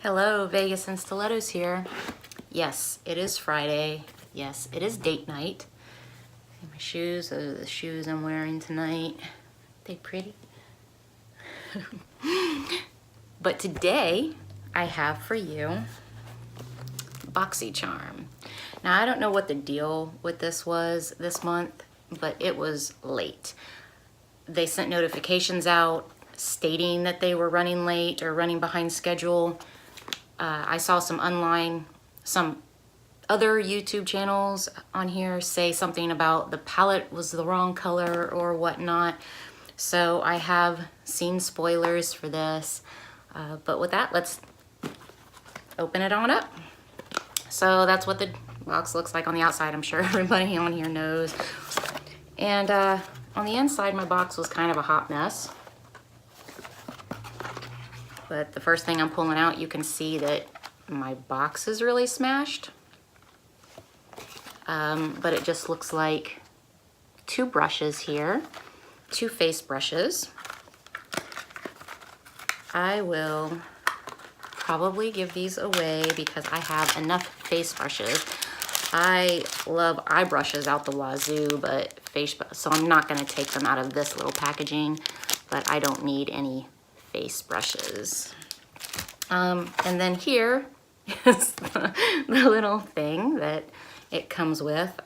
Hello, Vegas and Stilettos here. Yes, it is Friday. Yes, it is date night. And my shoes, those are the shoes I'm wearing tonight. They pretty? But today, I have for you Boxy Charm. Now, I don't know what the deal with this was this month, but it was late. They sent notifications out stating that they were running late or running behind schedule. I saw some other YouTube channels on here say something about the palette was the wrong color or whatnot. So I have seen spoilers for this. But with that, let's open it on up. So that's what the box looks like on the outside. I'm sure everybody on here knows. And on the inside, my box was kind of a hot mess. But the first thing I'm pulling out, you can see that my box is really smashed. But it just looks like two brushes here, two face brushes. I will probably give these away because I have enough face brushes. I love eye brushes out the wazoo, but so I'm not going to take them out of this little packaging, but I don't need any face brushes. And then here is the little thing that it comes with.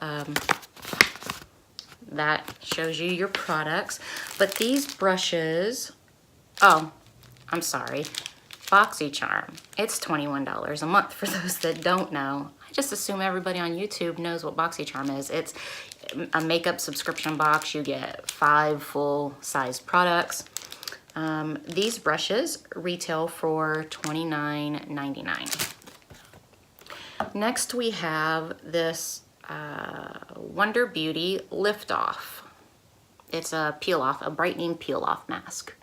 That shows you your products. But these brushes, oh, I'm sorry, Boxycharm. It's $21 a month for those that don't know. I just assume everybody on YouTube knows what Boxycharm is. It's a makeup subscription box. You get 5 full-size products. These brushes retail for $29.99. Next we have this Wonder Beauty Lift Off. It's a peel off, a brightening peel off mask.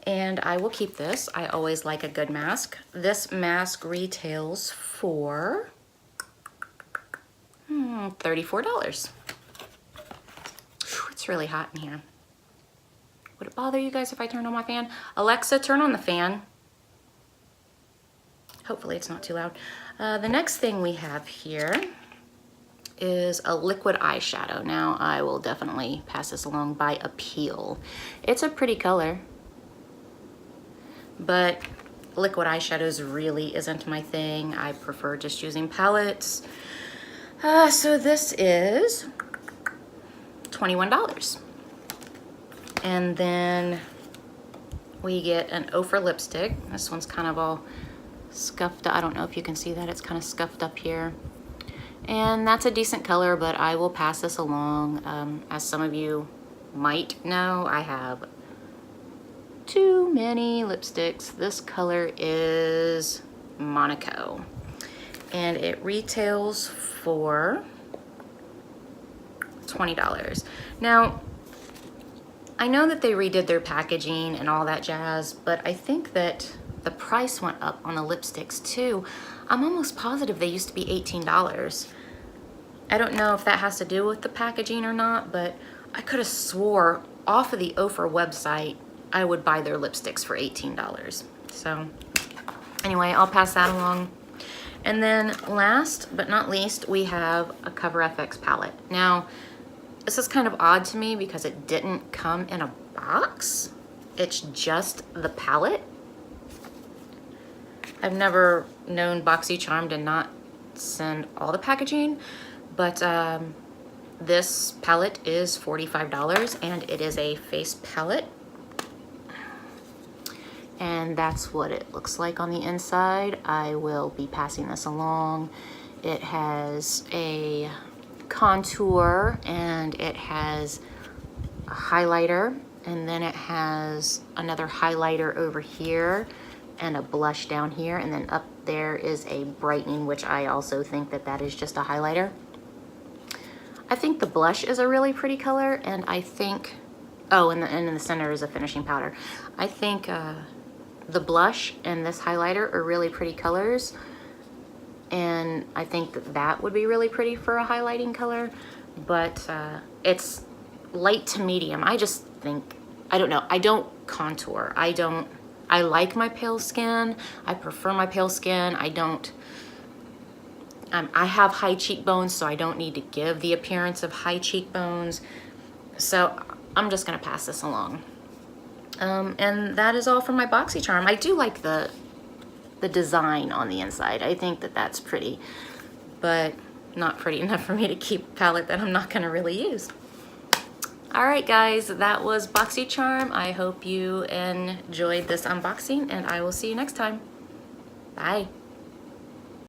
And I will keep this. I always like a good mask. This mask retails for $34. It's really hot in here. Would it bother you guys if I turned on my fan? Alexa, turn on the fan. Hopefully it's not too loud. The next thing we have here is a liquid eyeshadow. Now I will definitely pass this along by Appeal. It's a pretty color, but liquid eyeshadows really isn't my thing. I prefer just using palettes. So this is $21. And then we get an Ofra lipstick. This one's kind of all scuffed. I don't know if you can see that. It's kind of scuffed up here. And that's a decent color, but I will pass this along. As some of you might know, I have too many lipsticks. This color is Monaco. And it retails for $20. Now, I know that they redid their packaging and all that jazz, but I think that the price went up on the lipsticks too. I'm almost positive they used to be $18. I don't know if that has to do with the packaging or not, but I could have swore off of the Ofra website I would buy their lipsticks for $18. So anyway, I'll pass that along. And then last but not least, we have a Cover FX palette. Now, this is kind of odd to me because it didn't come in a box. It's just the palette. I've never known Boxycharm to not send all the packaging, but this palette is $45 and it is a face palette. And that's what it looks like on the inside. I will be passing this along. It has a contour and it has a highlighter, and then it has another highlighter over here and a blush down here, and then up there is a brightening, which I also think that that is just a highlighter. I think the blush is a really pretty color, and I think, oh, and in the center is a finishing powder. I think the blush and this highlighter are really pretty colors, and I think that that would be really pretty for a highlighting color, but it's light to medium. I just think, I don't know, I don't contour. I don't I like my pale skin. I prefer my pale skin. I have high cheekbones, so I don't need to give the appearance of high cheekbones. So I'm just gonna pass this along. And that is all for my Boxycharm. I do like the design on the inside. I think that that's pretty, but not pretty enough for me to keep a palette that I'm not gonna really use. All right, guys, that was Boxycharm. I hope you enjoyed this unboxing, and I will see you next time. Bye.